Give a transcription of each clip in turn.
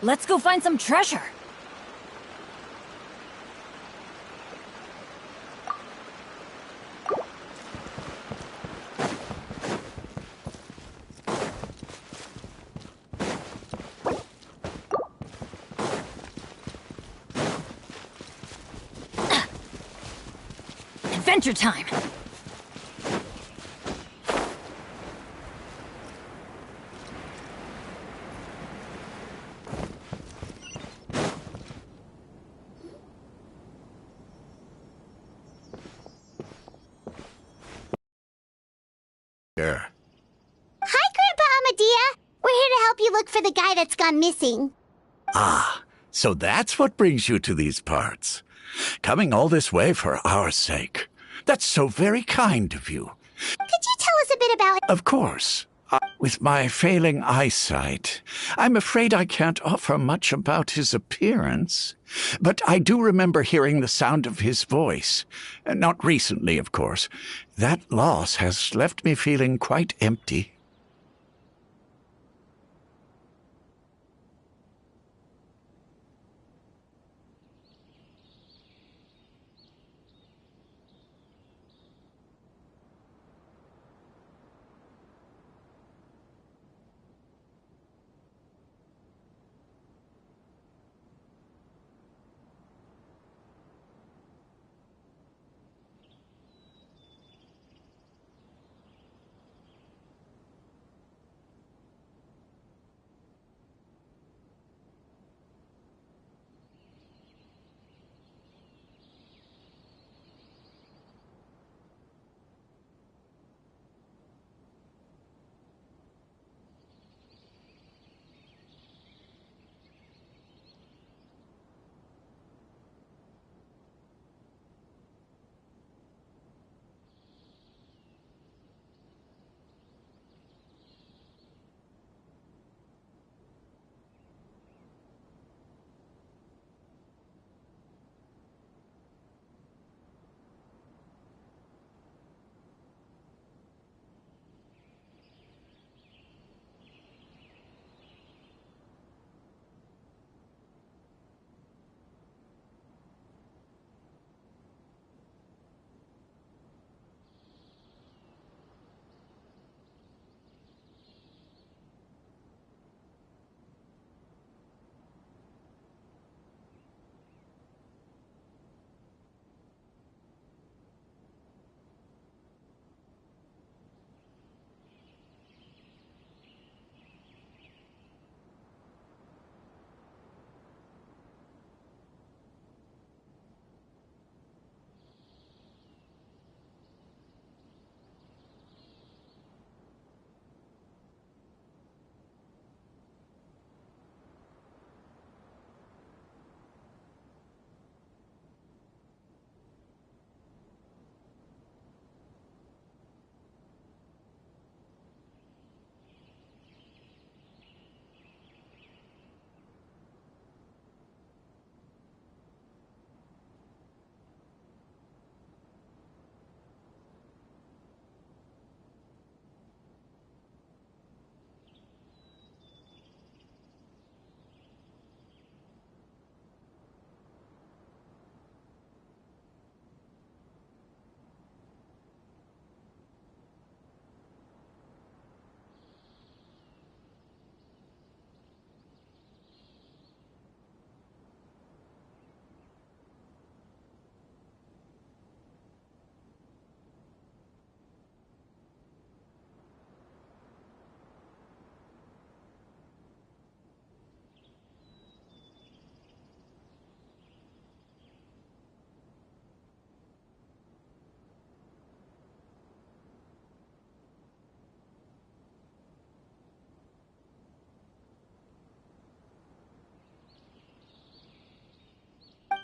Let's go find some treasure. Adventure time! Hi, Grandpa Amadea. We're here to help you look for the guy that's gone missing. Ah, so that's what brings you to these parts. Coming all this way for our sake. That's so very kind of you. Could you tell us a bit about... Of course. With my failing eyesight, I'm afraid I can't offer much about his appearance. But I do remember hearing the sound of his voice. Not recently, of course. That loss has left me feeling quite empty.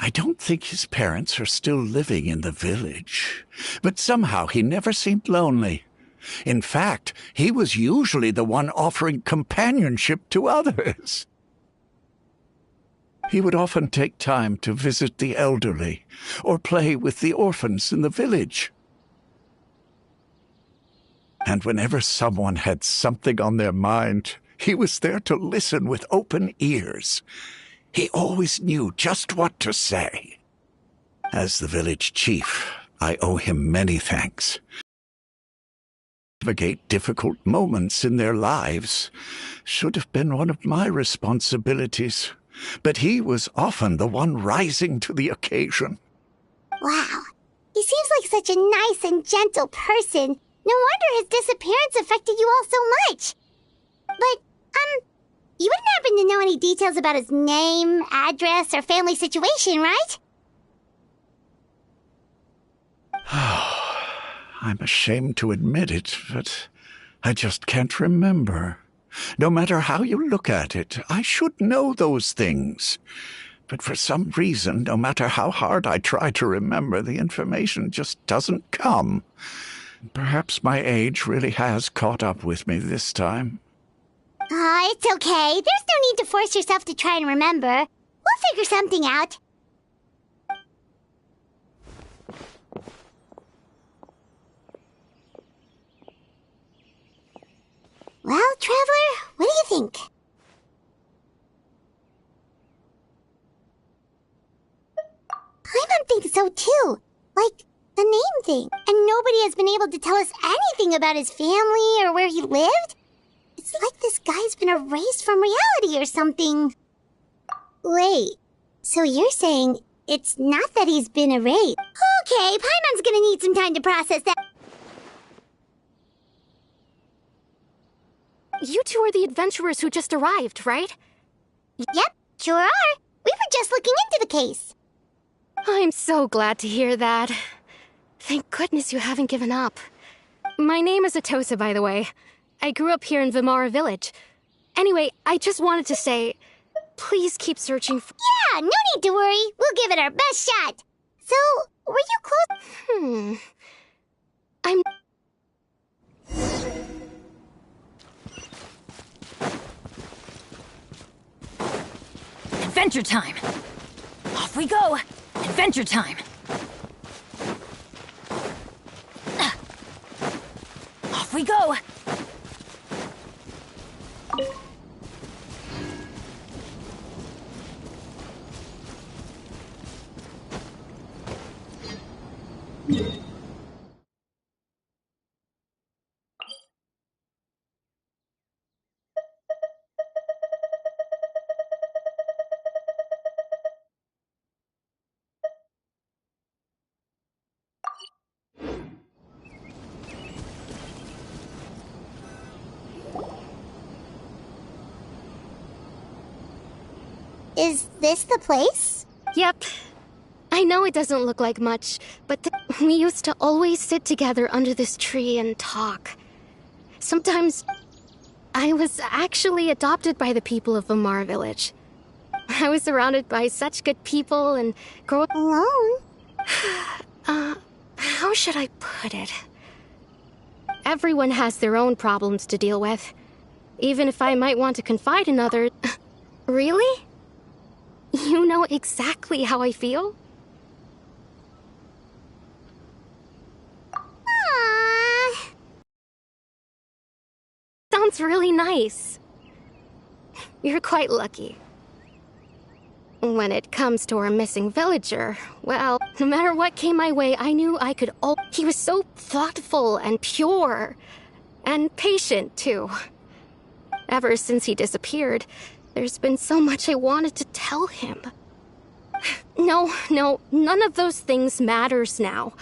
I don't think his parents are still living in the village, but somehow he never seemed lonely. In fact, he was usually the one offering companionship to others. He would often take time to visit the elderly or play with the orphans in the village. And whenever someone had something on their mind, He was there to listen with open ears. He always knew just what to say. As the village chief, I owe him many thanks. Navigate difficult moments in their lives should have been one of my responsibilities, but he was often the one rising to the occasion. Wow. He seems like such a nice and gentle person. No wonder his disappearance affected you all so much. But, you wouldn't happen to know any details about his name, address, or family situation, right? I'm ashamed to admit it, but I just can't remember. No matter how you look at it, I should know those things. But for some reason, no matter how hard I try to remember, the information just doesn't come. Perhaps my age really has caught up with me this time. It's okay. There's no need to force yourself to try and remember. We'll figure something out. Well, Traveler, what do you think? Paimon thinks so too. Like, the name thing. And nobody has been able to tell us anything about his family or where he lived. It's like this guy's been erased from reality or something. Wait, so you're saying it's not that he's been erased? Okay, Paimon's gonna need some time to process that. You two are the adventurers who just arrived, right? Yep, sure are. We were just looking into the case. I'm so glad to hear that. Thank goodness you haven't given up. My name is Atosa, by the way. I grew up here in Vimara Village. Anyway, I just wanted to say, please keep searching for— Yeah, no need to worry. We'll give it our best shot. So, were you close? I'm— Adventure time! Off we go! Adventure time! Off we go! Is this the place? Yep. I know it doesn't look like much, but we used to always sit together under this tree and talk. Sometimes I was actually adopted by the people of Vimara Village. I was surrounded by such good people and grew up Alone? How should I put it? Everyone has their own problems to deal with. Even if I might want to confide in others— Really? You know exactly how I feel? Aww. Sounds really nice. You're quite lucky. When it comes to our missing villager, well, no matter what came my way, I knew I could He was so thoughtful and pure. And patient, too. Ever since he disappeared, there's been so much I wanted to tell him. No, none of those things matters now.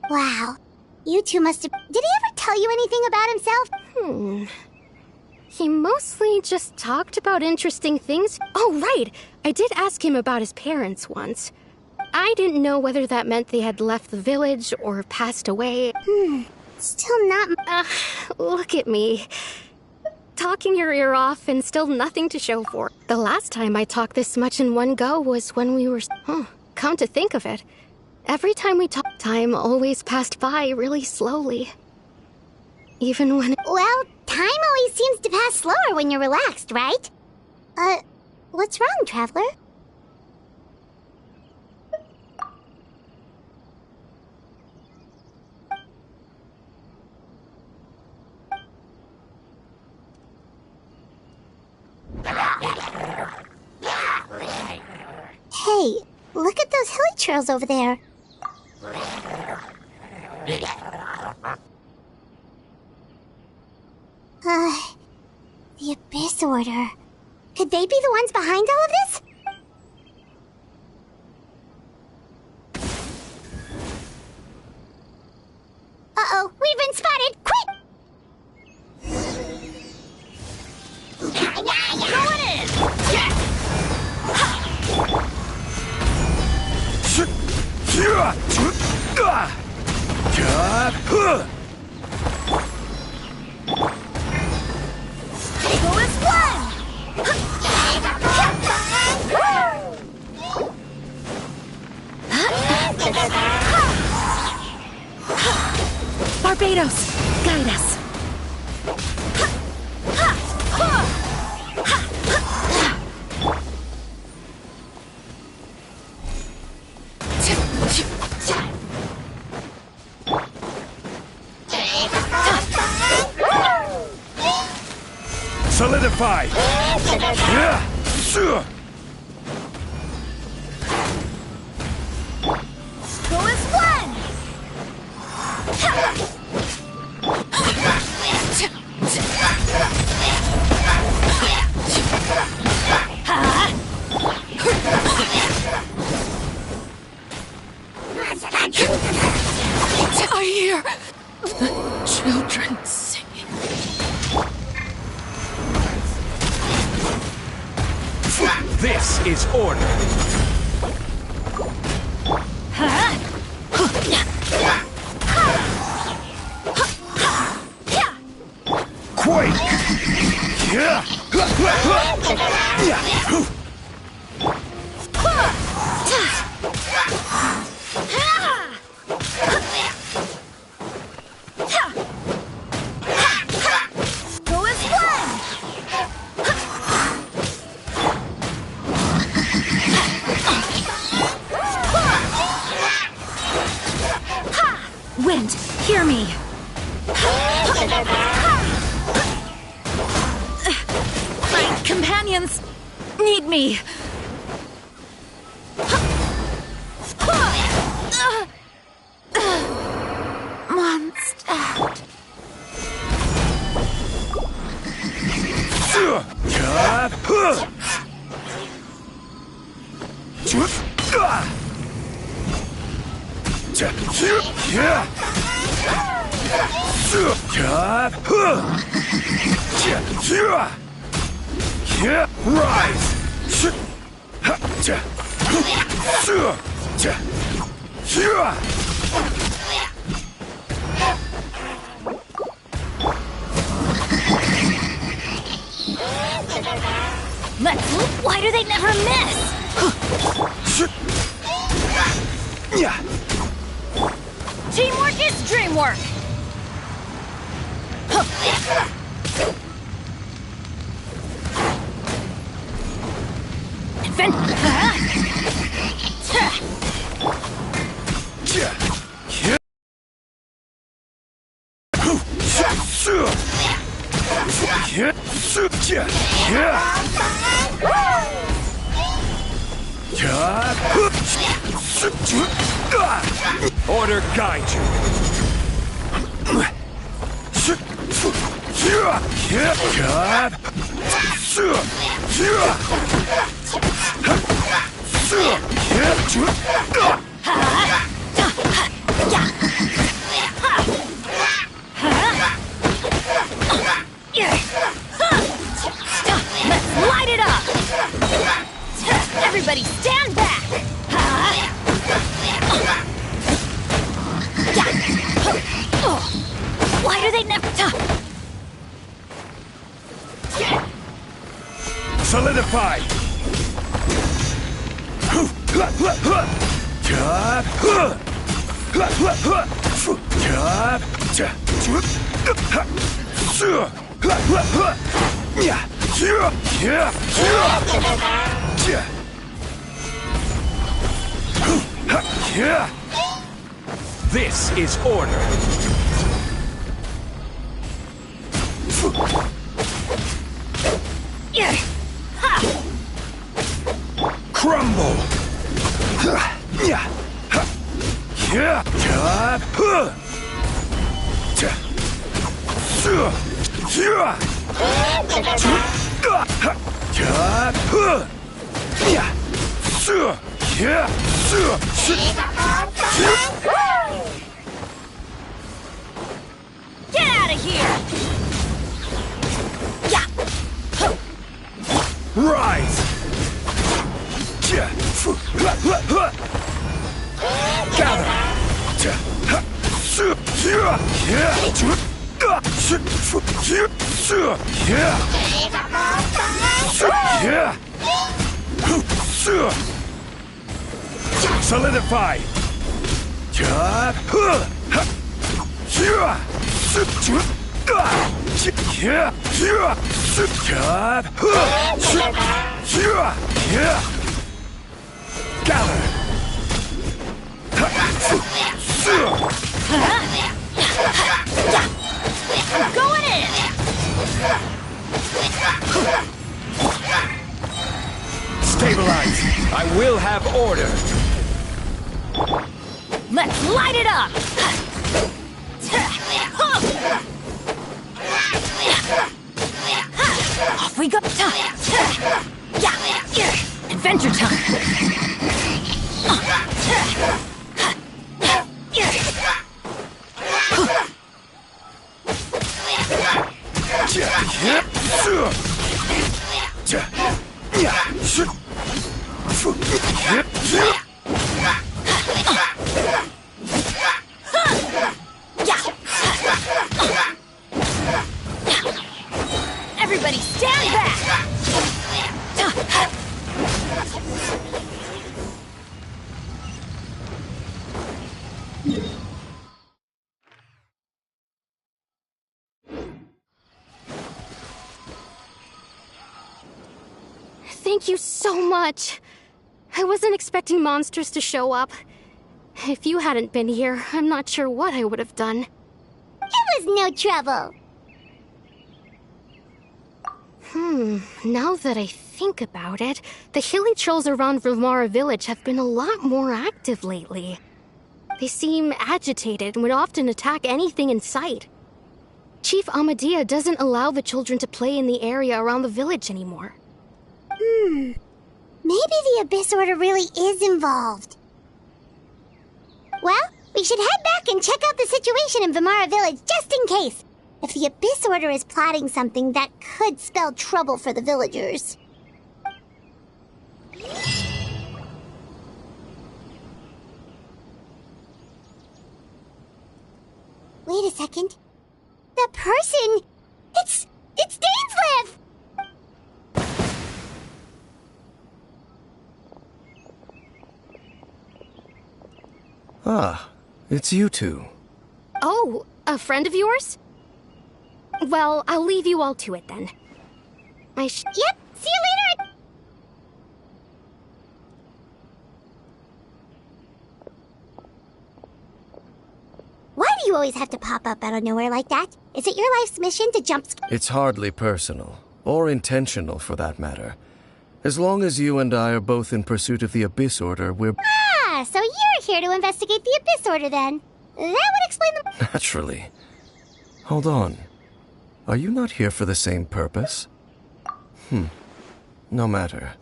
Wow. You two must have— Did he ever tell you anything about himself? He mostly just talked about interesting things. Oh, right! I did ask him about his parents once. I didn't know whether that meant they had left the village or passed away. Still not— Look at me. Talking your ear off and still nothing to show for it. The last time I talked this much in one go was when we were— come to think of it. Every time we talked, time always passed by really slowly. Even when— Well, time always seems to pass slower when you're relaxed, right? What's wrong, Traveler? trails over there. The Abyss Order. Could they be the ones behind all of this? Uh-oh, we've been spotted! Quick! Going in! Go as one! Barbados, guide us. Solidify! Go as one! I hear the children singing. This is order. Quake! Go as one! Wind, hear me! My companions need me! Mondstadt. Rise! Let's look. Why do they never miss? Teamwork is dreamwork. Invent. Order guide you. Let's light it up! Everybody stand back! Why do they never... Solidify! This is order. Crumble! Get out of here! Rise! Solidify! Gather! I'm going in! Stabilize! I will have order! Let's light it up! Off we go! Adventure time! Everybody stand back! Thank you so much. I wasn't expecting monsters to show up. If you hadn't been here, I'm not sure what I would have done. It was no trouble. Now that I think about it, the hilly trolls around Vilmara village have been a lot more active lately. They seem agitated and would often attack anything in sight. Chief Amadea doesn't allow the children to play in the area around the village anymore. Maybe the Abyss Order really is involved. Well, we should head back and check out the situation in Vilmara village just in case. If the Abyss Order is plotting something that could spell trouble for the villagers. Wait a second. That person! It's Dainsleif! Ah, it's you two. Oh, a friend of yours? Well, I'll leave you all to it then. Yep, see you later! Why do you always have to pop up out of nowhere like that? Is it your life's mission to jump It's hardly personal, or intentional for that matter. As long as you and I are both in pursuit of the Abyss Order, we're... Ah, so you're here to investigate the Abyss Order then. That would explain the... Naturally. Hold on. Are you not here for the same purpose? No matter.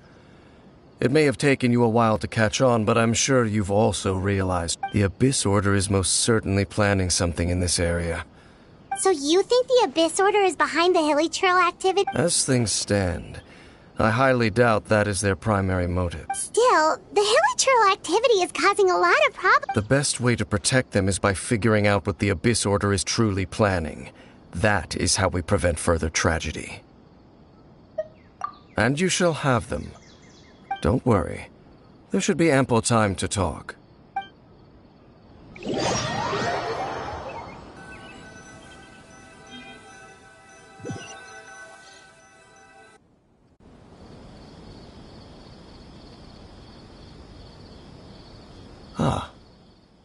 It may have taken you a while to catch on, but I'm sure you've also realized the Abyss Order is most certainly planning something in this area. So you think the Abyss Order is behind the Hilly Trail activity? As things stand, I highly doubt that is their primary motive. Still, the Hilly Trail activity is causing a lot of problems. The best way to protect them is by figuring out what the Abyss Order is truly planning. That is how we prevent further tragedy. And you shall have them. Don't worry. There should be ample time to talk. Ah.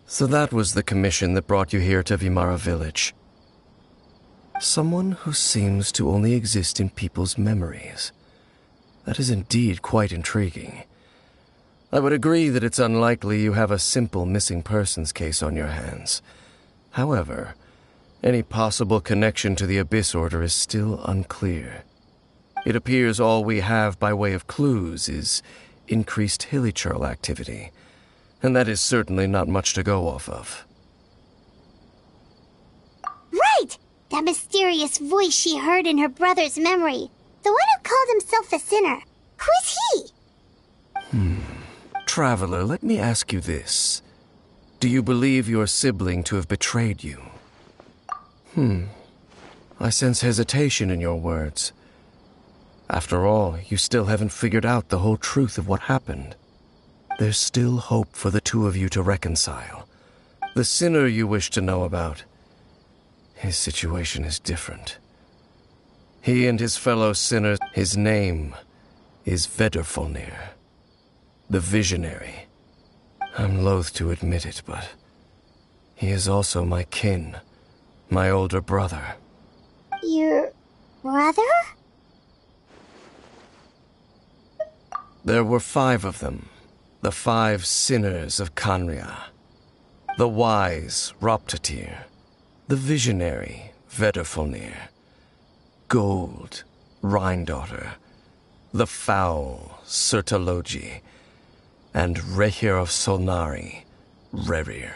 So that was the commission that brought you here to Vilmara village. Someone who seems to only exist in people's memories. That is indeed quite intriguing. I would agree that it's unlikely you have a simple missing persons case on your hands. However, Any possible connection to the Abyss Order is still unclear. It appears all we have by way of clues is increased hilichurl activity, and that is certainly not much to go off of. Right! That mysterious voice she heard in her brother's memory. The one who called himself a sinner. Who is he? Traveler, let me ask you this. Do you believe your sibling to have betrayed you? I sense hesitation in your words. After all, you still haven't figured out the whole truth of what happened. There's still hope for the two of you to reconcile. The sinner you wish to know about, his situation is different. He and his fellow sinners, his name is Vedrfolnir, the Visionary. I'm loath to admit it, but he is also my kin, my older brother. Your brother? There were 5 of them, the 5 sinners of Khaenri'ah. The wise Roptatyr, the visionary Vedrfolnir, Gold Rhine-daughter, the foul Sertologi, and Rehir of Solnari, Rerir.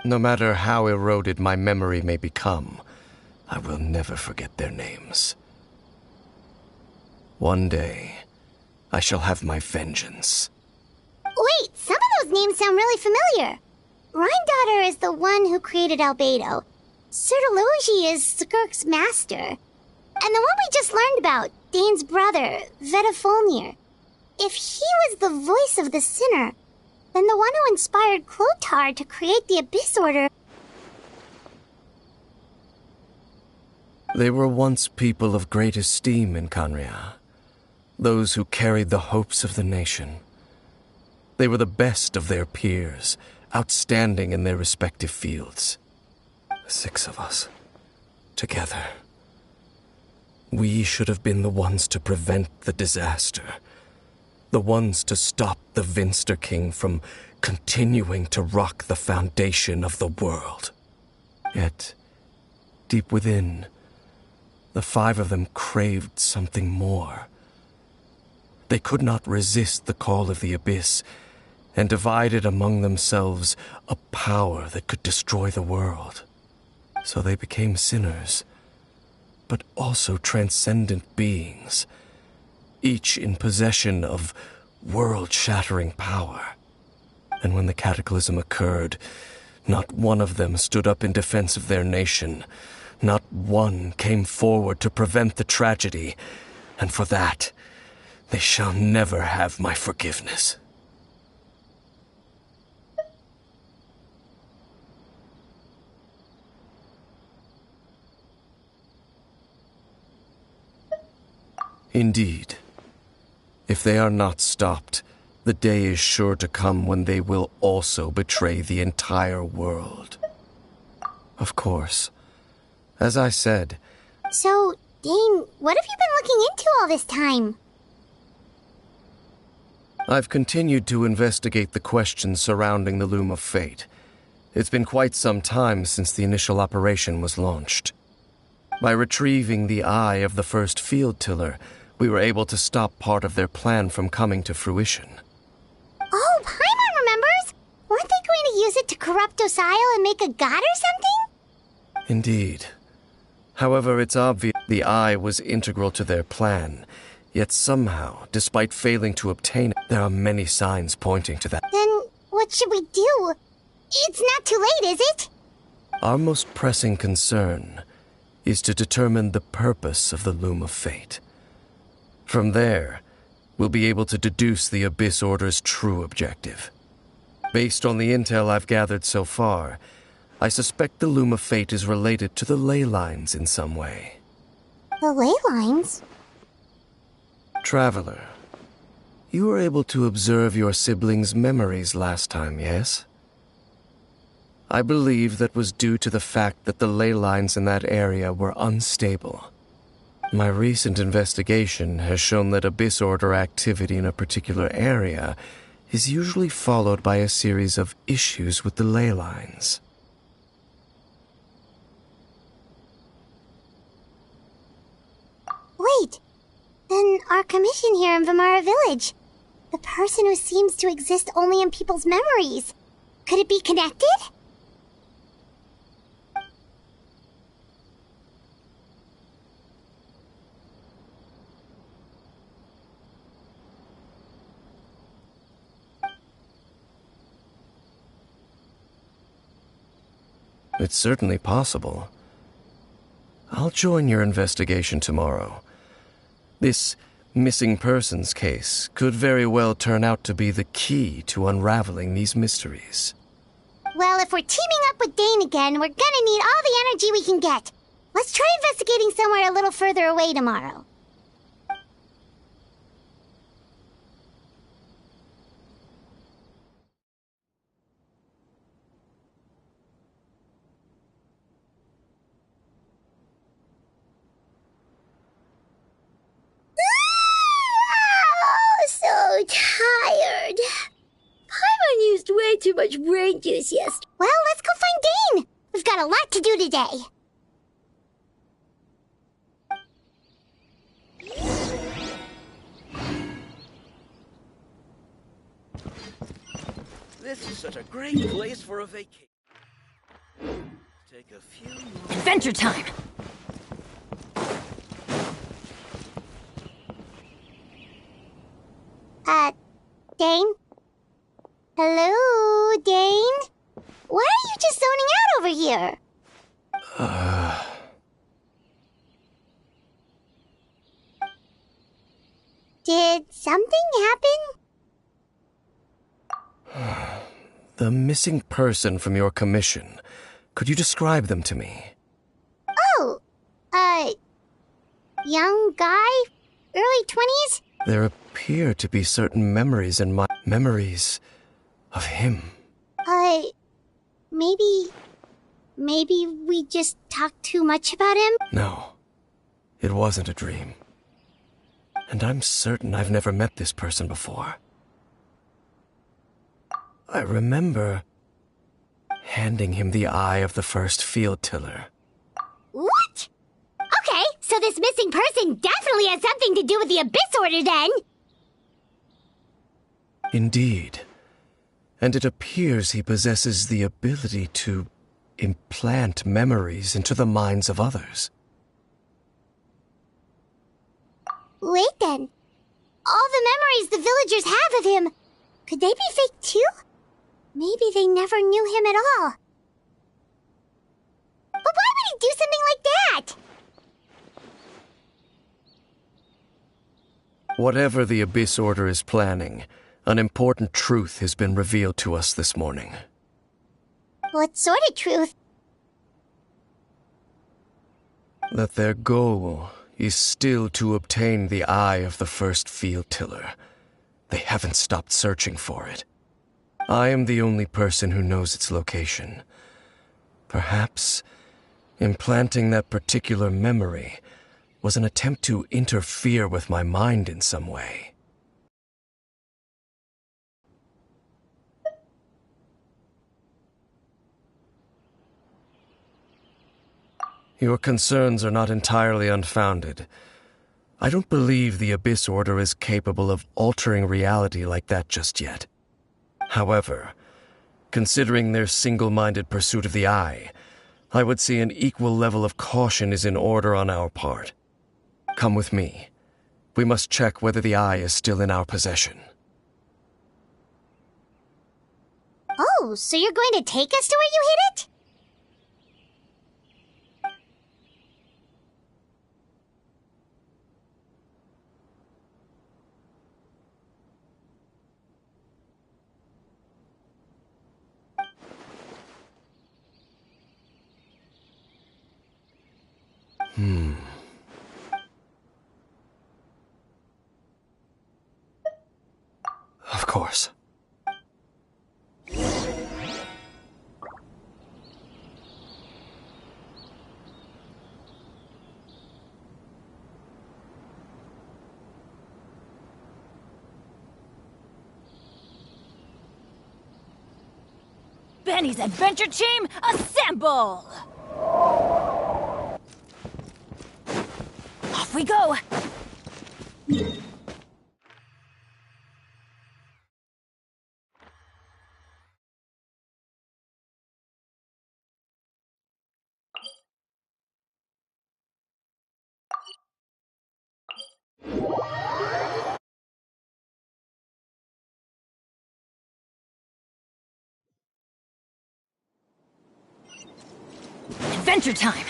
No matter how eroded my memory may become, I will never forget their names. One day, I shall have my vengeance. Wait, some of those names sound really familiar. Rhine-daughter is the one who created Albedo. Sertologi is Skirk's master. And the one we just learned about, Dane's brother, Vedrfolnir. If he was the voice of the sinner, then the one who inspired Clothar to create the Abyss Order... They were once people of great esteem in Khaenri'ah, those who carried the hopes of the nation. They were the best of their peers, outstanding in their respective fields. 6 of us, together. We should have been the ones to prevent the disaster. The ones to stop the Vinster King from continuing to rock the foundation of the world. Yet, deep within, the 5 of them craved something more. They could not resist the call of the Abyss, and divided among themselves a power that could destroy the world. So they became sinners, but also transcendent beings, each in possession of world-shattering power. And when the cataclysm occurred, not one of them stood up in defense of their nation. Not one came forward to prevent the tragedy, and for that, they shall never have my forgiveness. Indeed. If they are not stopped, the day is sure to come when they will also betray the entire world. Of course. As I said... So, Dane, what have you been looking into all this time? I've continued to investigate the questions surrounding the Loom of Fate. It's been quite some time since the initial operation was launched. By retrieving the eye of the first field tiller, we were able to stop part of their plan from coming to fruition. Oh, Paimon remembers! Weren't they going to use it to corrupt Osile and make a god or something? Indeed. However, it's obvious the eye was integral to their plan, yet somehow, despite failing to obtain it, there are many signs pointing to that. Then, what should we do? It's not too late, is it? Our most pressing concern is to determine the purpose of the Loom of Fate. From there, we'll be able to deduce the Abyss Order's true objective. Based on the intel I've gathered so far, I suspect the Loom of Fate is related to the ley lines in some way. The ley lines? Traveler, you were able to observe your siblings' memories last time, yes? I believe that was due to the fact that the ley lines in that area were unstable. My recent investigation has shown that Abyss Order activity in a particular area is usually followed by a series of issues with the ley lines. our commission here in Vimara Village. The person who seems to exist only in people's memories. Could it be connected? It's certainly possible. I'll join your investigation tomorrow. This missing persons case could very well turn out to be the key to unraveling these mysteries. Well, if we're teaming up with Dane again, we're gonna need all the energy we can get. Let's try investigating somewhere a little further away tomorrow. So tired. Paimon used way too much brain juice yesterday. Well, let's go find Dane. We've got a lot to do today. This is such a great place for a vacation. Take a few more. Adventure time! Dane? Hello, Dane? Why are you just zoning out over here? Did something happen? The missing person from your commission. Could you describe them to me? Oh, young guy? Early 20s? There appear to be certain memories in my... memories of him. Maybe we just talked too much about him? No, it wasn't a dream. And I'm certain I've never met this person before. I remember handing him the eye of the first field tiller. What? Okay, so this missing person definitely has something to do with the Abyss Order then! Indeed. And it appears he possesses the ability to implant memories into the minds of others. Wait then. All the memories the villagers have of him, could they be fake too? Maybe they never knew him at all. But why would he do something like that? Whatever the Abyss Order is planning, an important truth has been revealed to us this morning. What sort of truth? That their goal is still to obtain the eye of the first field tiller. They haven't stopped searching for it. I am the only person who knows its location. Perhaps implanting that particular memory was an attempt to interfere with my mind in some way. Your concerns are not entirely unfounded. I don't believe the Abyss Order is capable of altering reality like that just yet. However, considering their single-minded pursuit of the Eye, I would say an equal level of caution is in order on our part. Come with me. We must check whether the Eye is still in our possession. Oh, so you're going to take us to where you hid it? Of course. Benny's adventure team, assemble! Off we go! adventure time!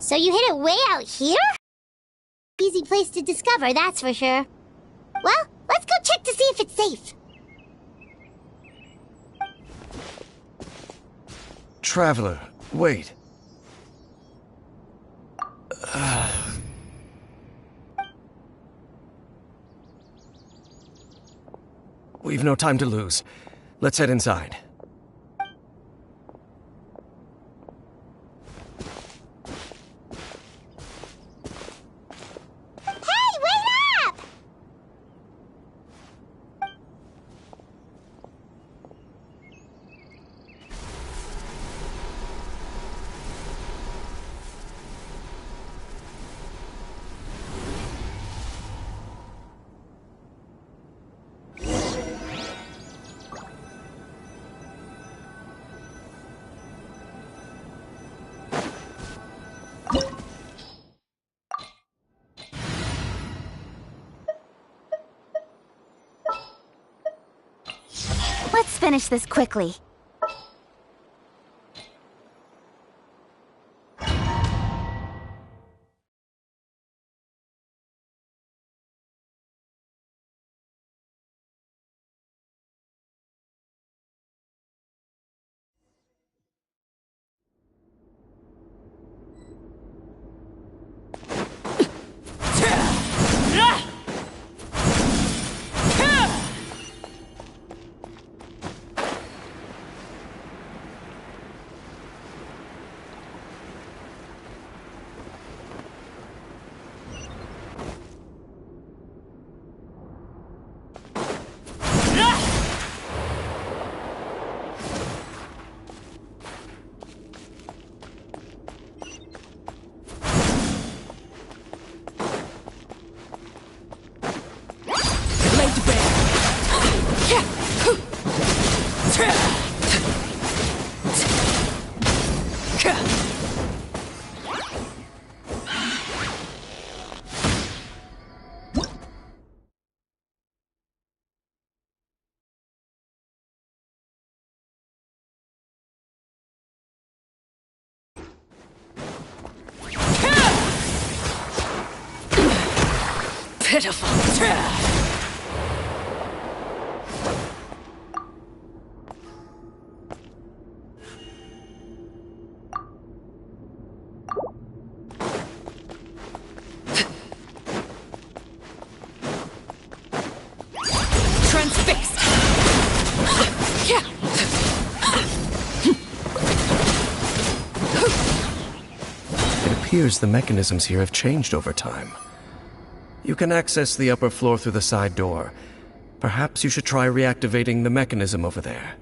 So you hid it way out here? Easy place to discover, that's for sure. Well, let's go check to see if it's safe. Traveler, wait. We've no time to lose. Let's head inside. Hey, wait up! Let's finish this quickly. Pitiful. Transfix. It appears the mechanisms here have changed over time. You can access the upper floor through the side door. Perhaps you should try reactivating the mechanism over there.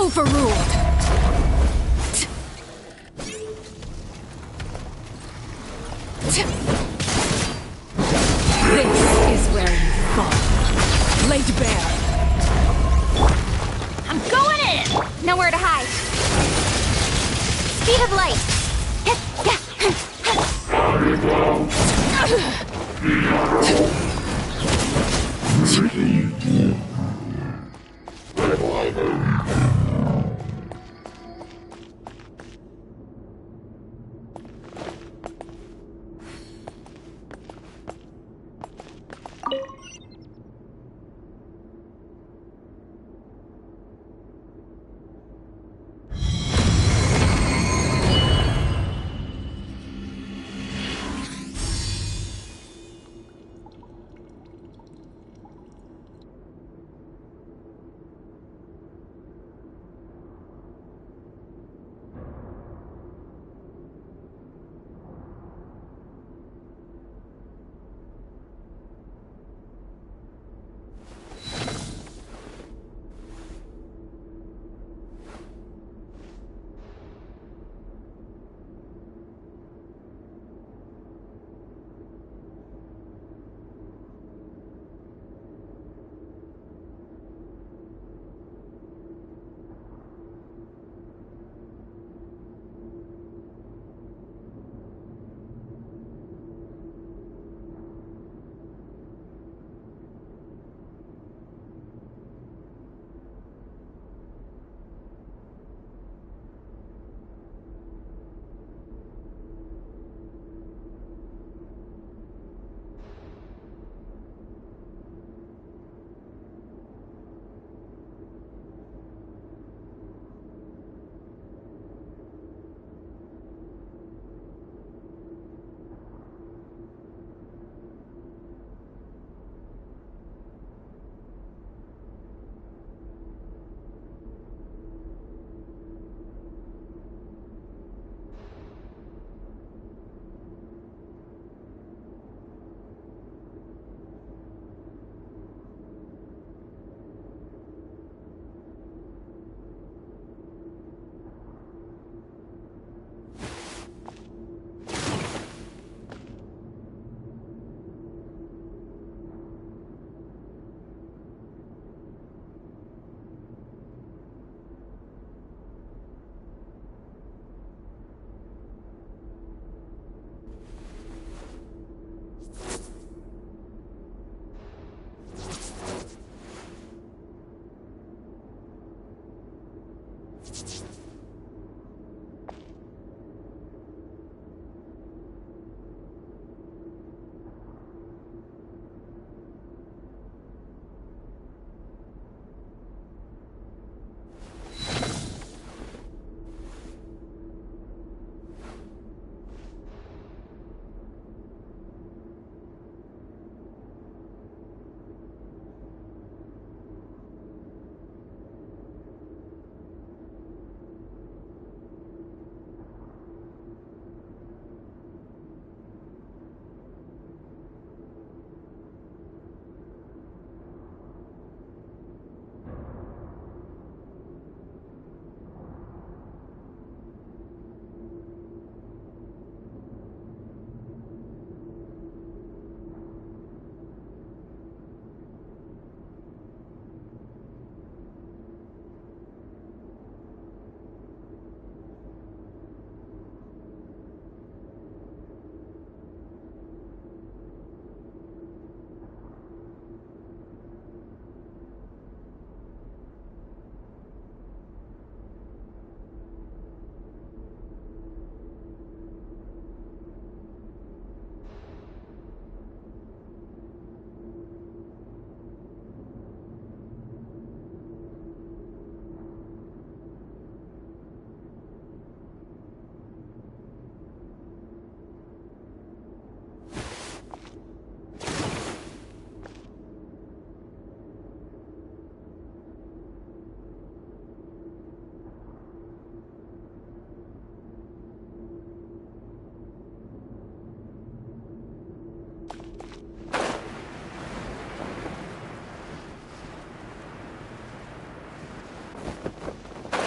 Overruled! This is where you fall. Laid bare. I'm going in! Nowhere to hide. Speed of light.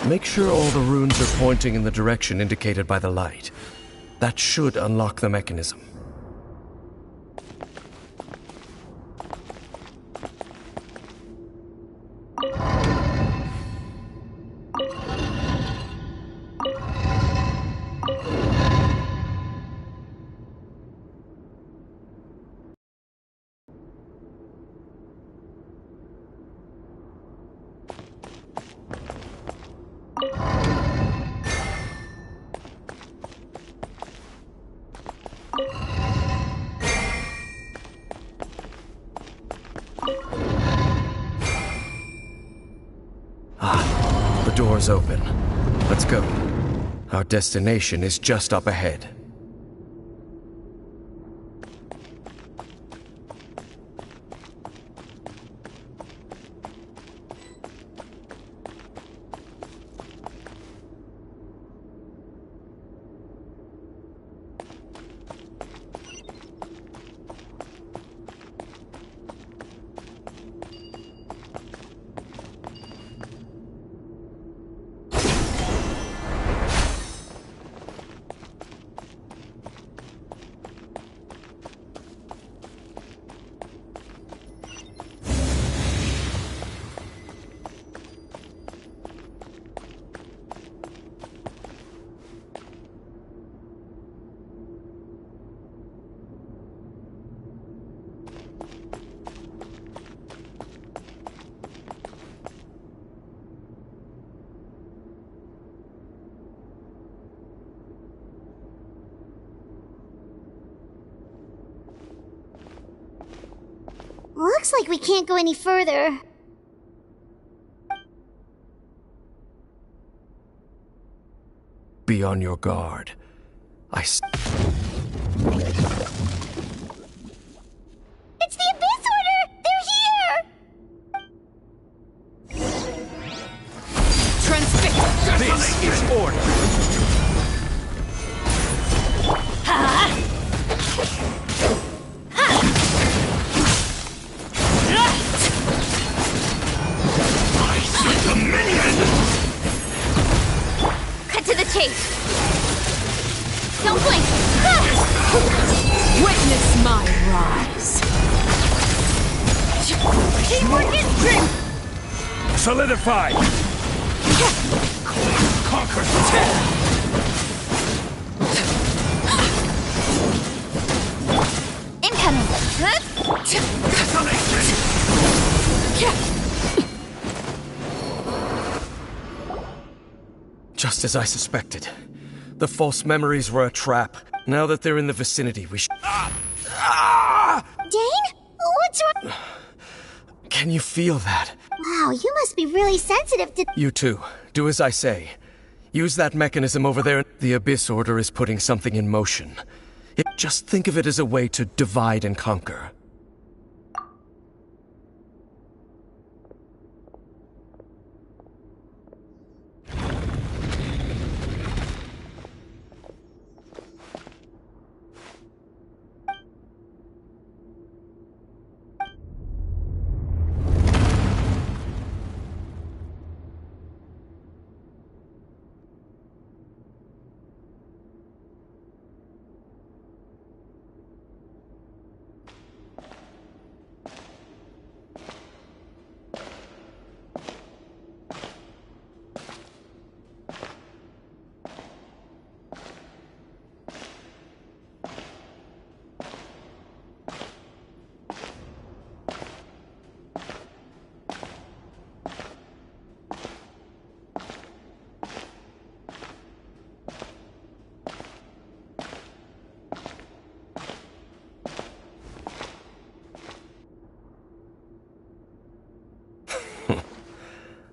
Make sure all the runes are pointing in the direction indicated by the light. That should unlock the mechanism. The door's open. Let's go. Our destination is just up ahead. Looks like we can't go any further. Be on your guard. It's the Abyss Order! They're here! Transfix! This is order! Cut to the chase. Don't blink. Witness my rise. Teamwork is dream. Solidify! Conquer Incoming. Just as I suspected. The false memories were a trap. Now that they're in the vicinity, we should... Dane? What's wrong? Can you feel that? Wow, you must be really sensitive to... You too. Do as I say. Use that mechanism over there. The Abyss Order is putting something in motion. Just think of it as a way to divide and conquer.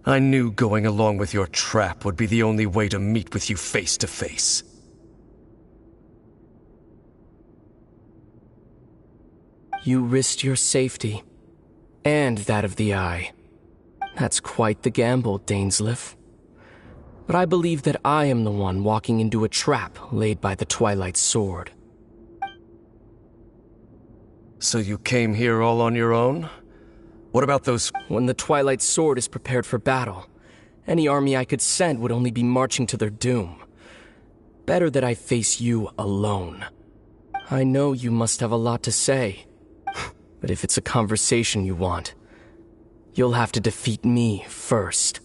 I knew going along with your trap would be the only way to meet with you face to face. You risked your safety, and that of the Eye. That's quite the gamble, Dainsleif. But I believe that I am the one walking into a trap laid by the Twilight Sword. So you came here all on your own? What about those... When the Twilight Sword is prepared for battle, Any army I could send would only be marching to their doom. Better that I face you alone. I know you must have a lot to say, but if it's a conversation you want, you'll have to defeat me first.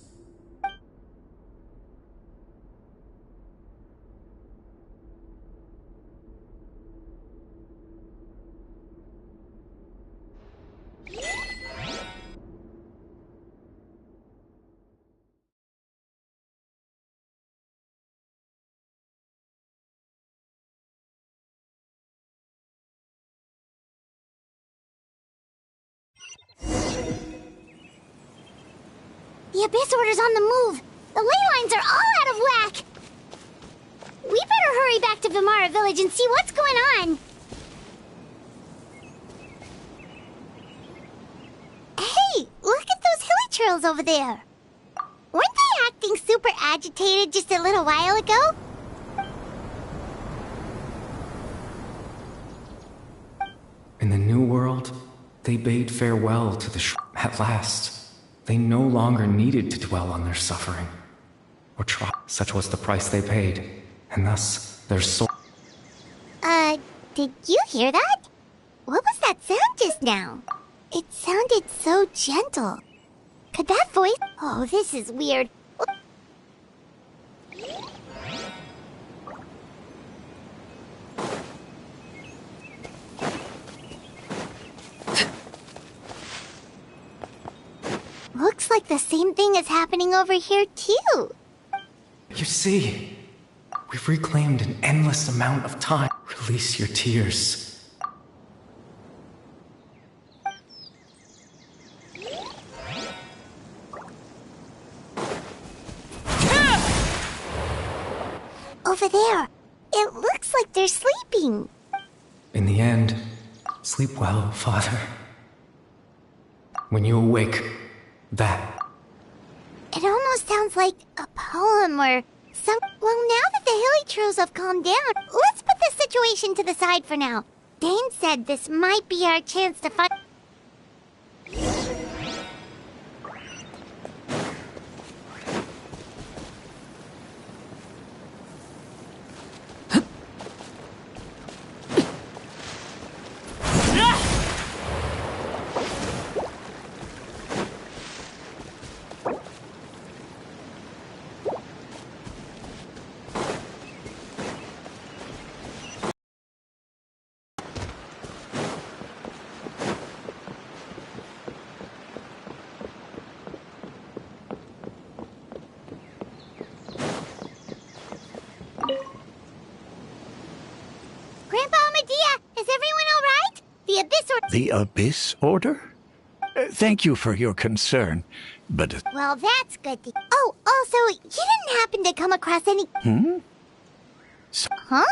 The Abyss Order's on the move. The ley lines are all out of whack. We better hurry back to Vimara Village and see what's going on. Hey, look at those hilly trails over there. Weren't they acting super agitated just a little while ago? In the New World, they bade farewell to the at last. They no longer needed to dwell on their suffering, or try. Such was the price they paid, and thus their soul. Did you hear that? What was that sound just now? It sounded so gentle. Could that voice... Oh, this is weird. Looks like the same thing is happening over here, too. You see, we've reclaimed an endless amount of time. Release your tears. Over there. It looks like they're sleeping. In the end, sleep well, Father. When you awake, that. It almost sounds like a poem or some... Well, now that the hilly trails have calmed down, let's put this situation to the side for now. Dane said this might be our chance to find... The Abyss Order? Thank you for your concern, but... Well, that's good. Oh, also, you didn't happen to come across any... Huh?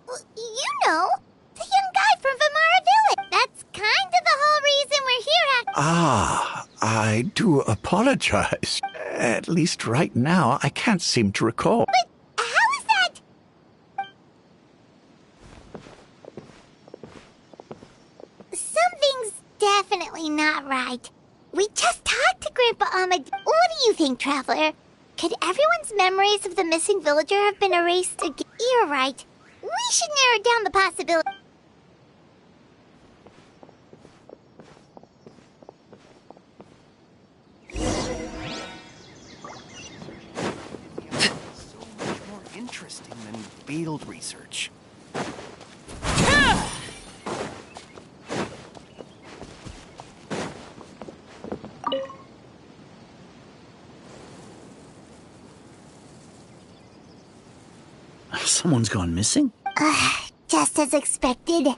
Well, you know, the young guy from Vimara Village. That's kind of the whole reason we're here. Ah, I do apologize. At least right now, I can't seem to recall. But how is that? Something's definitely not right. We just talked to Grandpa Ahmed. What do you think, Traveler? Could everyone's memories of the missing villager have been erased again? You're right. We should narrow down the possibility. So much more interesting than field research. Someone's gone missing? Just as expected.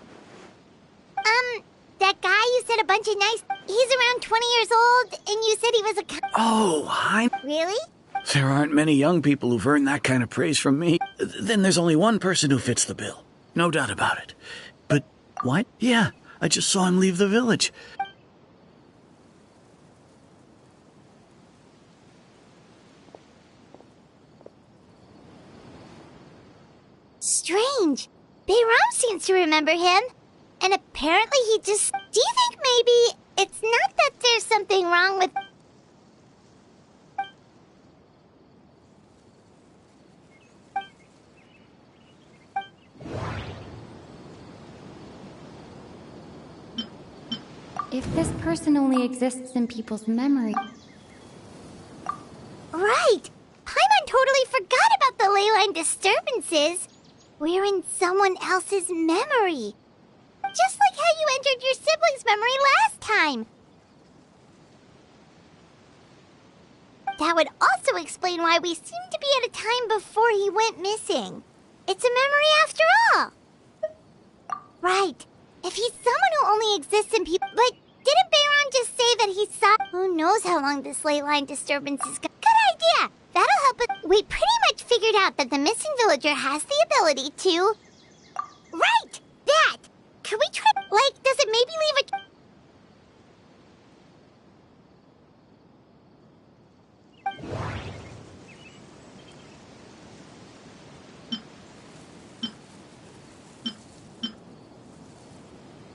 That guy you said a bunch of nice... He's around 20 years old, and you said he was a... Oh, hi. Really? There aren't many young people who've earned that kind of praise from me. Then there's only one person who fits the bill. No doubt about it. But what? Yeah, I just saw him leave the village. Strange. Bayram seems to remember him. And apparently he just... Do you think maybe It's not that there's something wrong with... If this person only exists in people's memory... Right! Paimon totally forgot about the leyline disturbances. We're in someone else's memory. Just like how you entered your sibling's memory last time. That would also explain why we seem to be at a time before he went missing. It's a memory after all. Right. If he's someone who only exists in people... But didn't Bayron just say that he saw... Who knows how long this leyline disturbance is going... Good idea! That'll help us... We pretty much figured out that the missing villager has the ability to... Right! That! Can we try... Like, does it maybe leave a...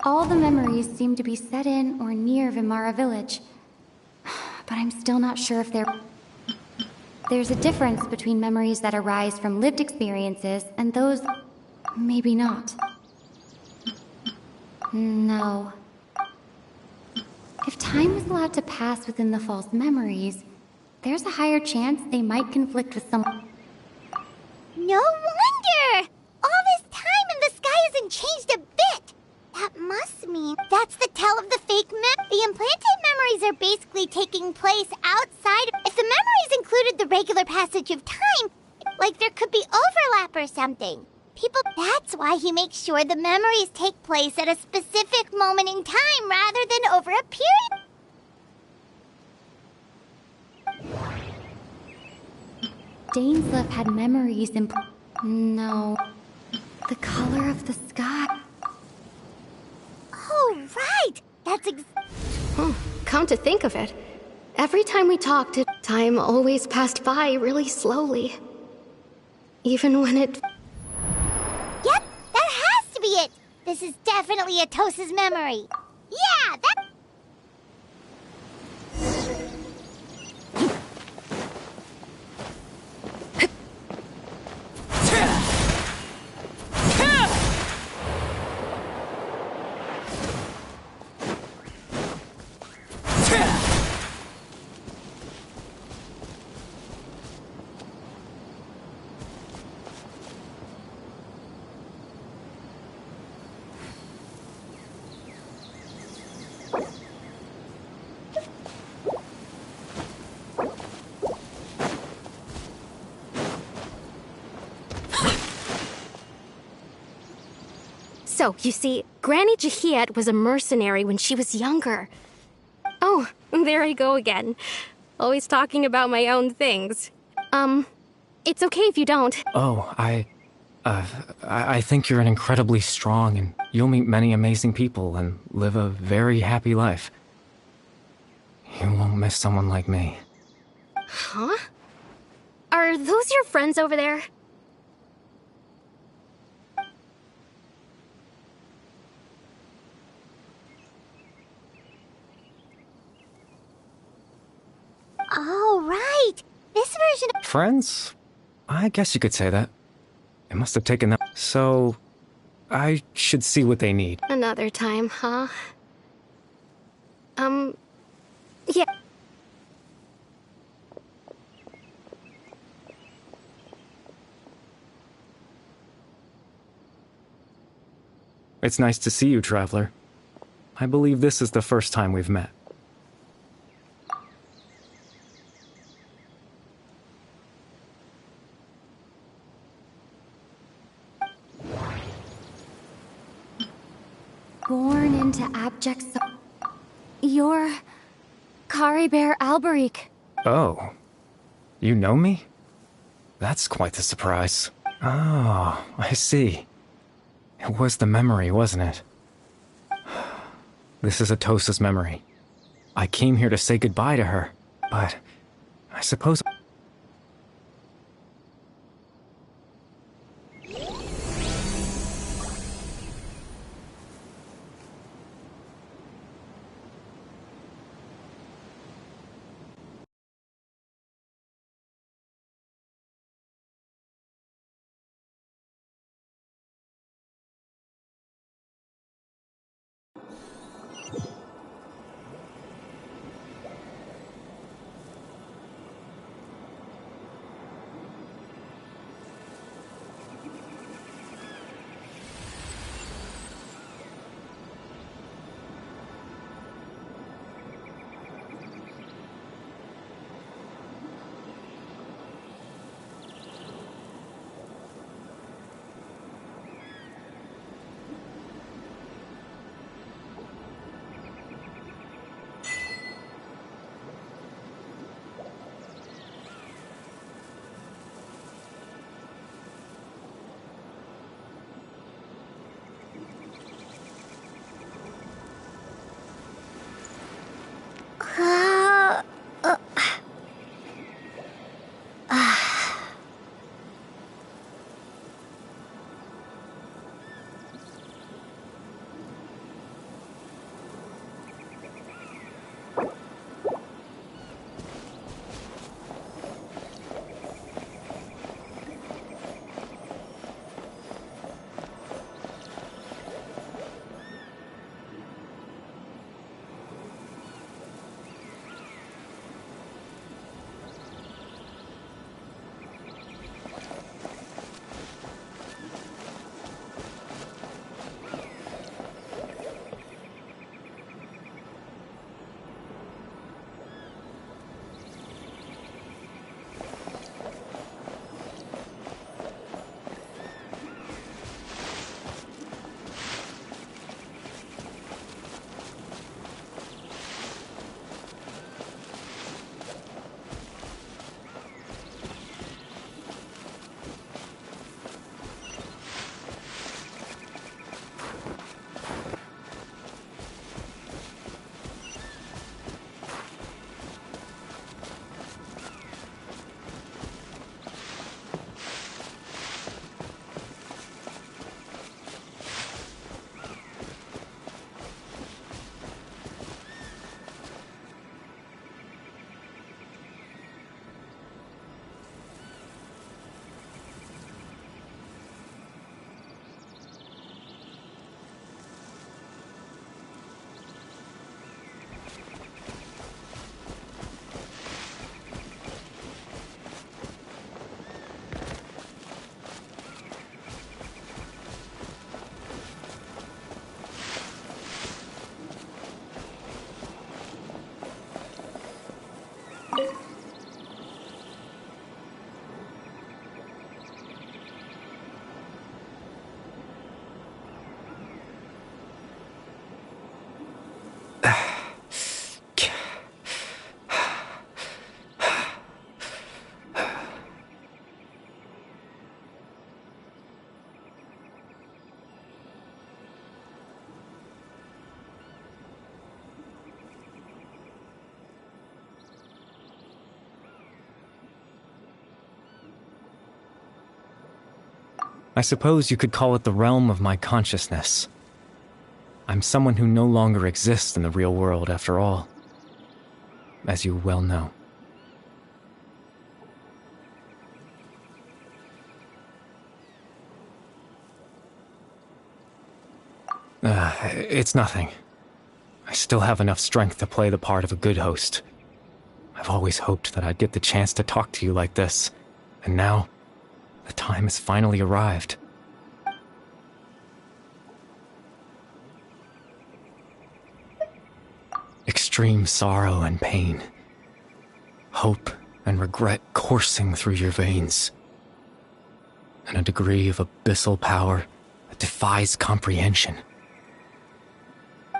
All the memories seem to be set in or near Vimara village. But I'm still not sure if there's a difference between memories that arise from lived experiences and those... maybe not. No. If time is allowed to pass within the false memories, there's a higher chance they might conflict with someone. No wonder! All this time and the sky hasn't changed a bit! That must mean that's the tell of the fake The implanted memories are basically taking place outside. If the memories included the regular passage of time, like there could be overlap or something. That's why he makes sure the memories take place at a specific moment in time rather than over a period. Dainsleif had memories in... No. The color of the sky. Oh, right! That's Come to think of it, every time we talked, time always passed by really slowly. Even when it... Yep, that has to be it! This is definitely Atos's memory. Yeah, that... So, you see, Granny Jahiet was a mercenary when she was younger. Oh, there I go again. Always talking about my own things. It's okay if you don't. Oh, I think you're an incredibly strong and you'll meet many amazing people and live a very happy life. You won't miss someone like me. Huh? Are those your friends over there? Oh, right! This version of... Friends? I guess you could say that. It must have taken them... So... I should see what they need. Another time, huh? Yeah. It's nice to see you, Traveler. I believe this is the first time we've met. Born into abject You're... Caribert Alberic. Oh. You know me? That's quite the surprise. Oh, I see. It was the memory, wasn't it? This is Atosa's memory. I came here to say goodbye to her, but I suppose... Uh, uh, I suppose you could call it the realm of my consciousness. I'm someone who no longer exists in the real world, after all, as you well know. It's nothing. I still have enough strength to play the part of a good host. I've always hoped that I'd get the chance to talk to you like this, and now the time has finally arrived. Extreme sorrow and pain. Hope and regret coursing through your veins. And a degree of abyssal power that defies comprehension.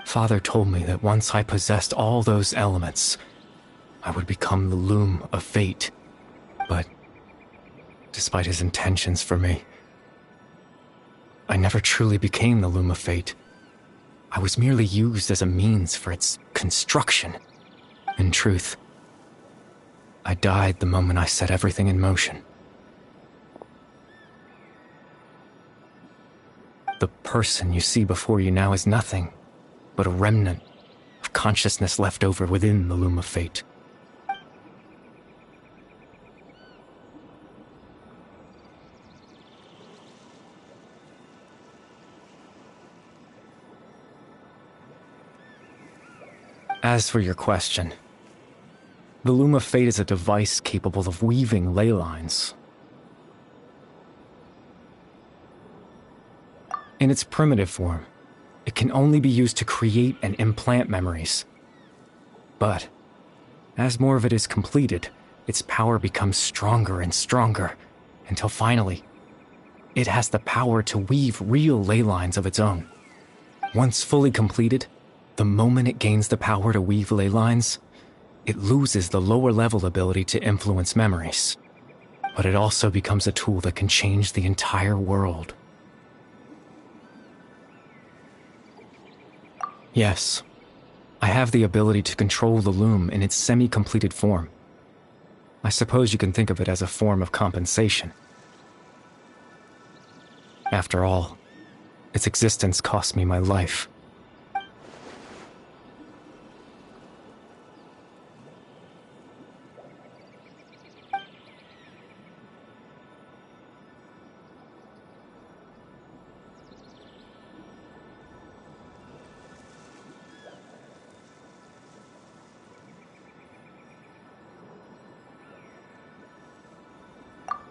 Father told me that once I possessed all those elements, I would become the loom of fate. But despite his intentions for me, I never truly became the loom of fate. I was merely used as a means for its construction. In truth, I died the moment I set everything in motion. The person you see before you now is nothing but a remnant of consciousness left over within the loom of fate. As for your question, the Loom of Fate is a device capable of weaving ley lines. In its primitive form, it can only be used to create and implant memories. But as more of it is completed, its power becomes stronger and stronger, until finally, it has the power to weave real ley lines of its own. Once fully completed, the moment it gains the power to weave ley lines, it loses the lower-level ability to influence memories. But it also becomes a tool that can change the entire world. Yes, I have the ability to control the loom in its semi-completed form. I suppose you can think of it as a form of compensation. After all, its existence cost me my life.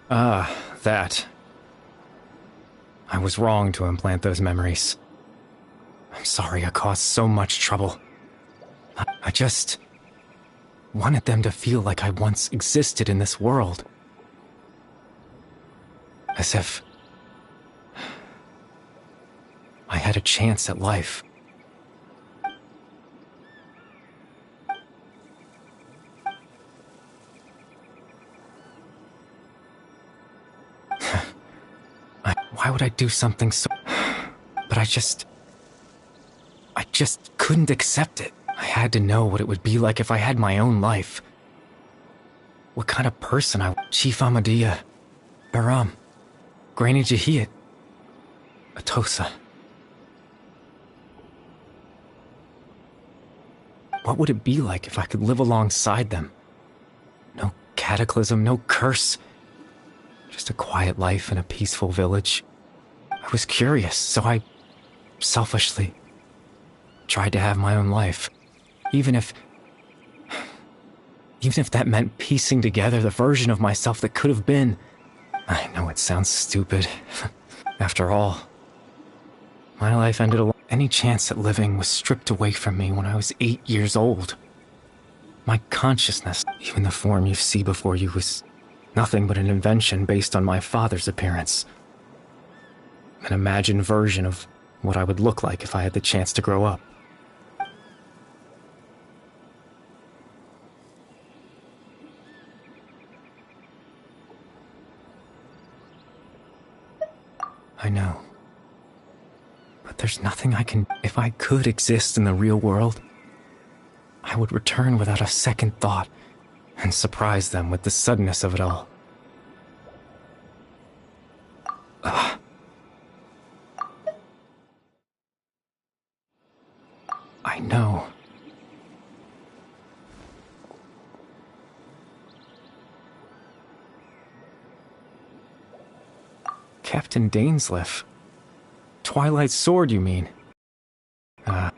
Ah, that. I was wrong to implant those memories. I'm sorry I caused so much trouble. I just wanted them to feel like I once existed in this world. As if I had a chance at life. Why would I do something so... But I just couldn't accept it. I had to know what it would be like if I had my own life. What kind of person I... Chief Ahmadiyya, Baram, Granny Jahiyat, Atosa. What would it be like if I could live alongside them? No cataclysm, no curse. Just a quiet life in a peaceful village. I was curious, so I selfishly tried to have my own life. Even if that meant piecing together the version of myself that could have been. I know it sounds stupid. After all, my life ended alone. Any chance at living was stripped away from me when I was 8 years old. My consciousness, even the form you see before you, was nothing but an invention based on my father's appearance. An imagined version of what I would look like if I had the chance to grow up. I know. But there's nothing I can... If I could exist in the real world, I would return without a second thought and surprise them with the suddenness of it all. I know. Captain Dainsleif. Twilight Sword, you mean?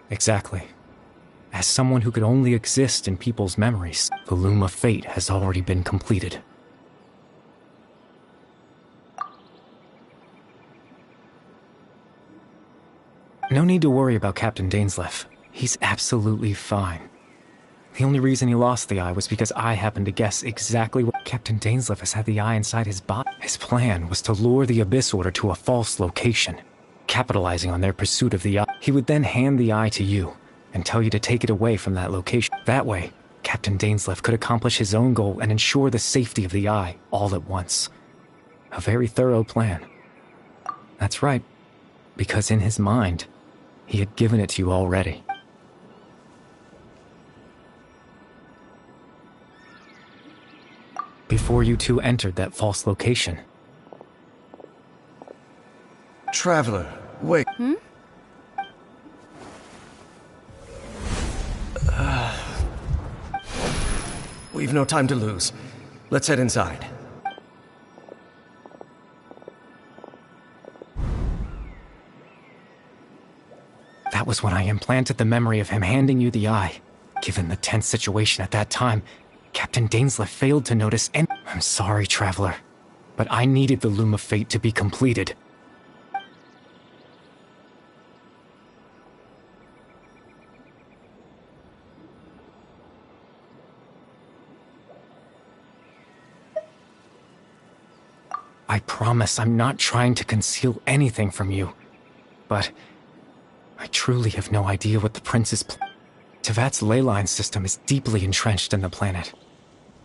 Exactly. As someone who could only exist in people's memories, the loom of fate has already been completed. No need to worry about Captain Dainsleif. He's absolutely fine. The only reason he lost the eye was because I happened to guess exactly what... Captain Dainsleif has had the eye inside his body. His plan was to lure the Abyss Order to a false location, capitalizing on their pursuit of the eye. He would then hand the eye to you, and tell you to take it away from that location. That way, Captain Dainsleif could accomplish his own goal and ensure the safety of the eye all at once. A very thorough plan. That's right, because in his mind, he had given it to you already. Before you two entered that false location. Traveler, wait. We've no time to lose. Let's head inside. That was when I implanted the memory of him handing you the eye. Given the tense situation at that time, Captain Dainsleif failed to notice any... I'm sorry, Traveler, but I needed the Loom of Fate to be completed. I promise I'm not trying to conceal anything from you, but I truly have no idea what the Prince's Tevat's ley line system is deeply entrenched in the planet.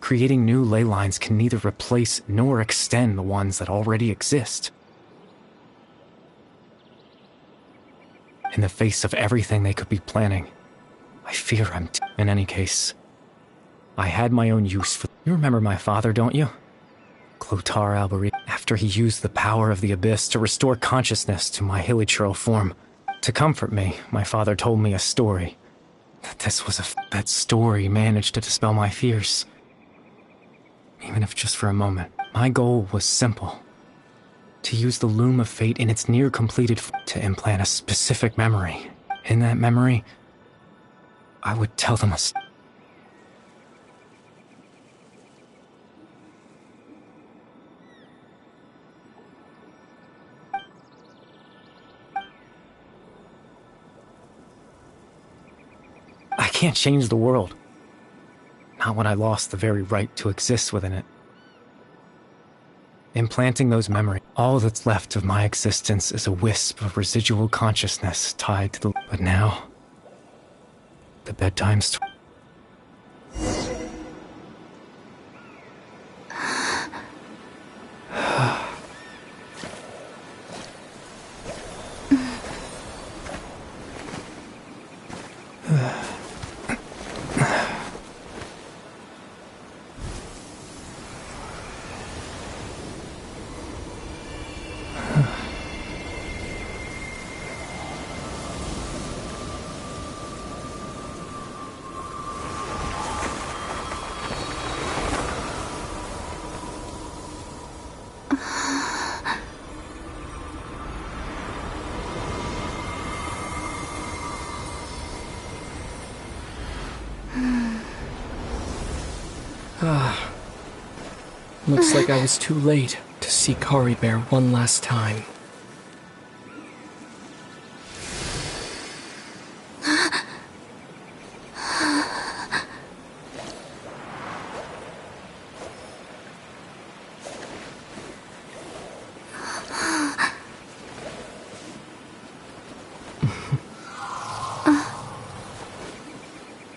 Creating new ley lines can neither replace nor extend the ones that already exist. In the face of everything they could be planning, I fear I'm in any case. I had my own use for— You remember my father, don't you? Clotar Alberi. After he used the power of the Abyss to restore consciousness to my hilichurl form. To comfort me, my father told me a story. That story managed to dispel my fears. Even if just for a moment. My goal was simple. To use the loom of fate in its near-completed to implant a specific memory. In that memory, I would tell them I can't change the world. Not when I lost the very right to exist within it. Implanting those memories, all that's left of my existence is a wisp of residual consciousness tied to the— But now, the bedtime's— Looks like I was too late to see Kari Bear one last time.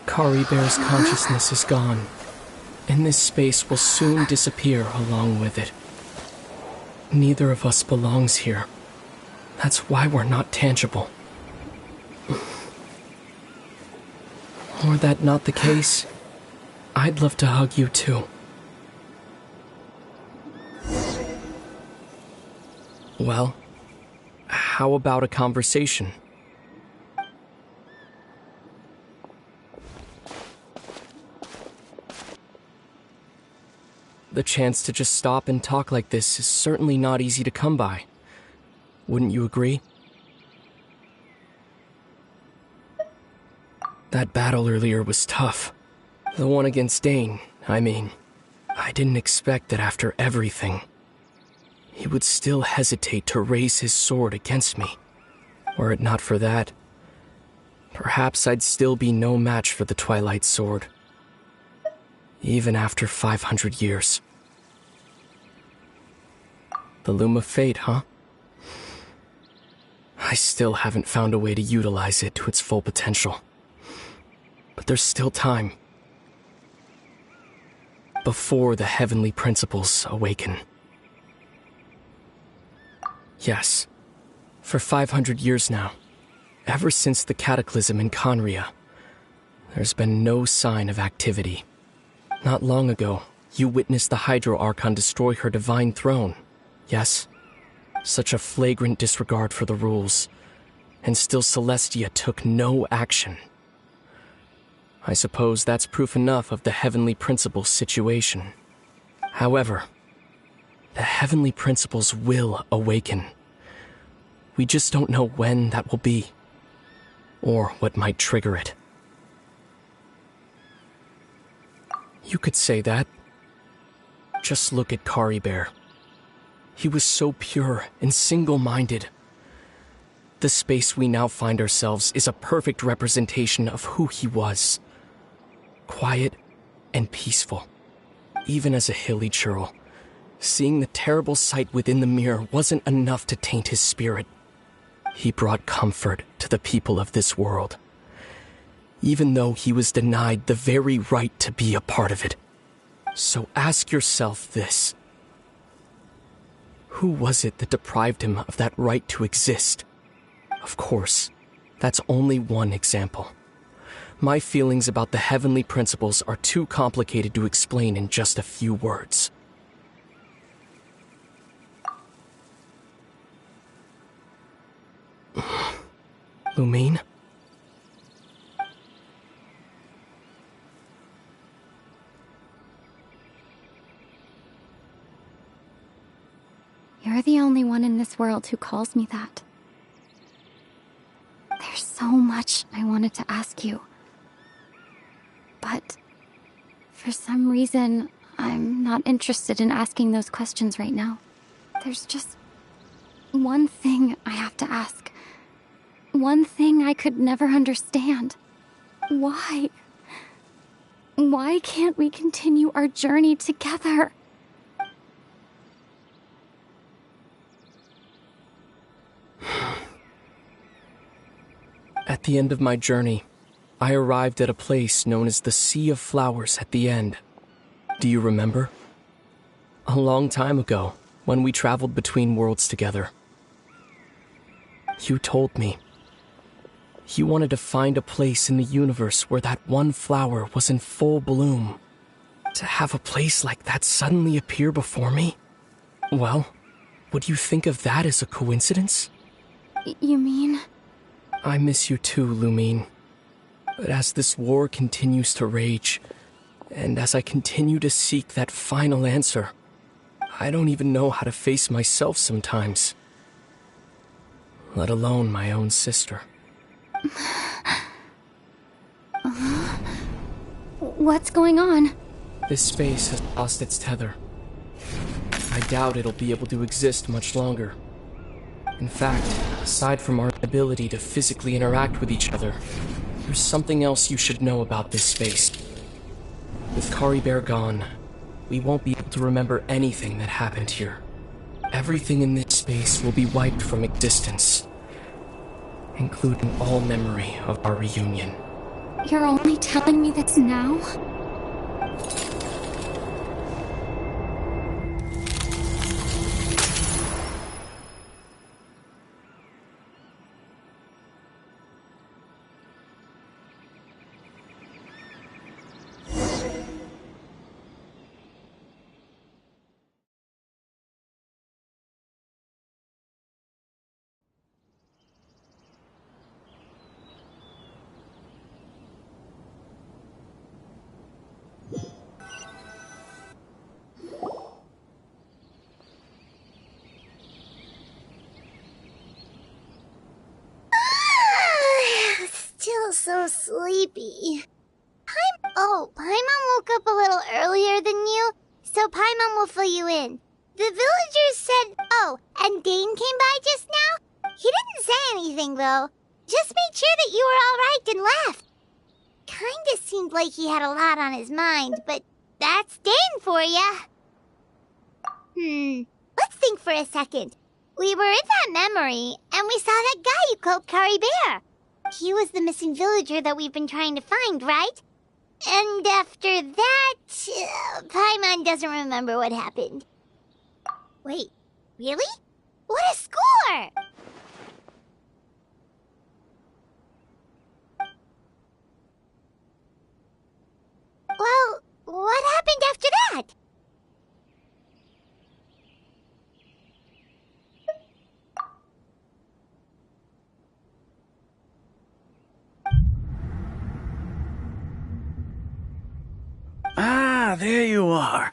Kari Bear's consciousness is gone, and this space will soon disappear along with it. Neither of us belongs here. That's why we're not tangible. Were that not the case, I'd love to hug you too. Well, how about a conversation? The chance to just stop and talk like this is certainly not easy to come by. Wouldn't you agree? That battle earlier was tough. The one against Dane, I mean. I didn't expect that after everything, he would still hesitate to raise his sword against me. Were it not for that, perhaps I'd still be no match for the Twilight Sword. Even after 500 years. The Loom of Fate, huh? I still haven't found a way to utilize it to its full potential. But there's still time. Before the heavenly principles awaken. Yes, for 500 years now, ever since the cataclysm in Conria, there's been no sign of activity. Not long ago, you witnessed the Hydro Archon destroy her divine throne. Yes? Such a flagrant disregard for the rules, and still Celestia took no action. I suppose that's proof enough of the Heavenly Principles situation. However, the Heavenly Principles will awaken. We just don't know when that will be, or what might trigger it. You could say that. Just look at Kari Bear. He was so pure and single-minded. The space we now find ourselves is a perfect representation of who he was. Quiet and peaceful. Even as a hilichurl, seeing the terrible sight within the mirror wasn't enough to taint his spirit. He brought comfort to the people of this world, even though he was denied the very right to be a part of it. So ask yourself this. Who was it that deprived him of that right to exist? Of course, that's only one example. My feelings about the heavenly principles are too complicated to explain in just a few words. Lumine? You're the only one in this world who calls me that. There's so much I wanted to ask you. But for some reason, I'm not interested in asking those questions right now. There's just one thing I have to ask. One thing I could never understand. Why? Why can't we continue our journey together? At the end of my journey, I arrived at a place known as the Sea of Flowers at the end. Do you remember? A long time ago, when we traveled between worlds together. You told me. You wanted to find a place in the universe where that one flower was in full bloom. To have a place like that suddenly appear before me? Well, would you think of that as a coincidence? You mean? I miss you too, Lumine. But as this war continues to rage, and as I continue to seek that final answer, I don't even know how to face myself sometimes. Let alone my own sister. What's going on? This space has lost its tether. I doubt it'll be able to exist much longer. In fact, aside from our ability to physically interact with each other, there's something else you should know about this space. With Caribert gone, we won't be able to remember anything that happened here. Everything in this space will be wiped from existence, including all memory of our reunion. You're only telling me this now? Still so sleepy. Paimon woke up a little earlier than you, so Paimon will fill you in. The villagers said, and Dane came by just now? He didn't say anything, though. Just made sure that you were alright and left. Kinda seemed like he had a lot on his mind, but that's Dane for ya. Let's think for a second. We were in that memory, and we saw that guy you called Caribert. He was the missing villager that we've been trying to find, right? And after that, Paimon doesn't remember what happened. Wait, really? What a score! Well, what happened after that? Ah, there you are.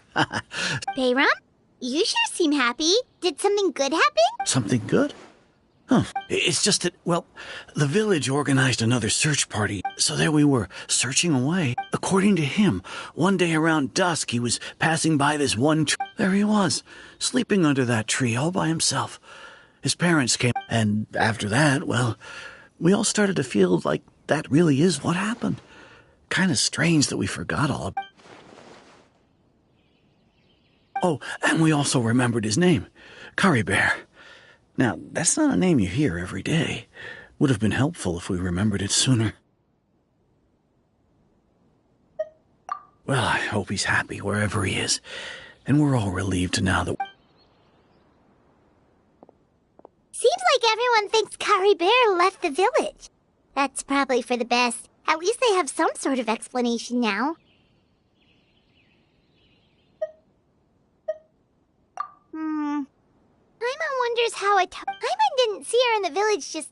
Bayram? You sure seem happy. Did something good happen? Something good? Huh. It's just that, well, the village organized another search party, so there we were, searching away. According to him, one day around dusk, he was passing by this one tree. There he was, sleeping under that tree all by himself. His parents came, and after that, well, we all started to feel like that really is what happened. Kind of strange that we forgot all about it. Oh, and we also remembered his name, Caribert. Now, that's not a name you hear every day. Would have been helpful if we remembered it sooner. Well, I hope he's happy wherever he is, and we're all relieved now that... Seems like everyone thinks Caribert left the village. That's probably for the best. At least they have some sort of explanation now. Paimon wonders how Paimon didn't see her in the village just...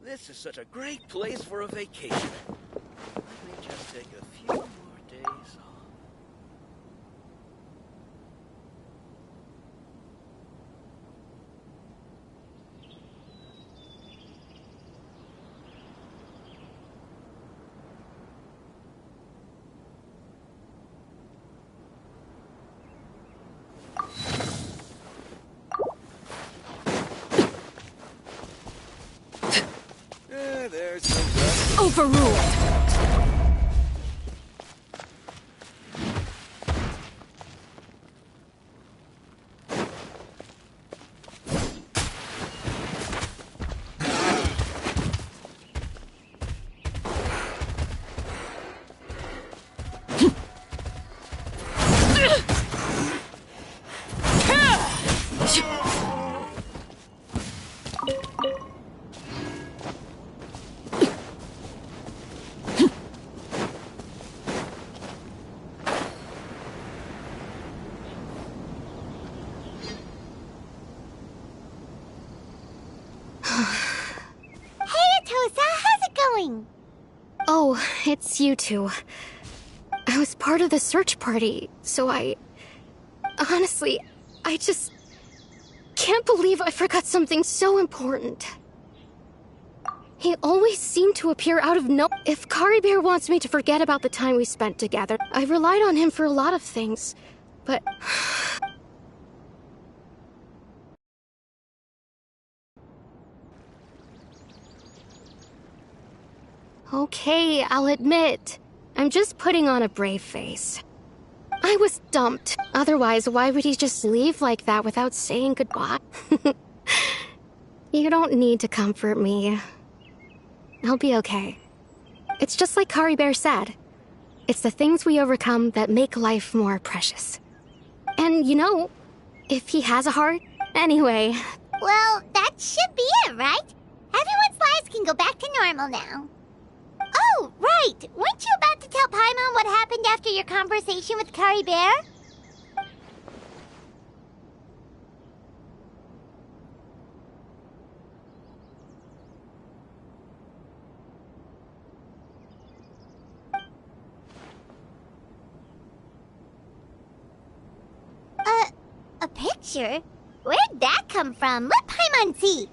This is such a great place for a vacation. Let me just take a few more days off. There's the Overruled! Oh, it's you two. I was part of the search party, so honestly, I just can't believe I forgot something so important. He always seemed to appear out of no... If Kari Bear wants me to forget about the time we spent together, I relied on him for a lot of things, but... Okay, I'll admit. I'm just putting on a brave face. I was dumped. Otherwise, why would he just leave like that without saying goodbye? You don't need to comfort me. I'll be okay. It's just like Kari Bear said. It's the things we overcome that make life more precious. And you know, if he has a heart, anyway. Well, that should be it, right? Everyone's lives can go back to normal now. Oh, right! Weren't you about to tell Paimon what happened after your conversation with Kari Bear? A picture? Where'd that come from? Let Paimon see!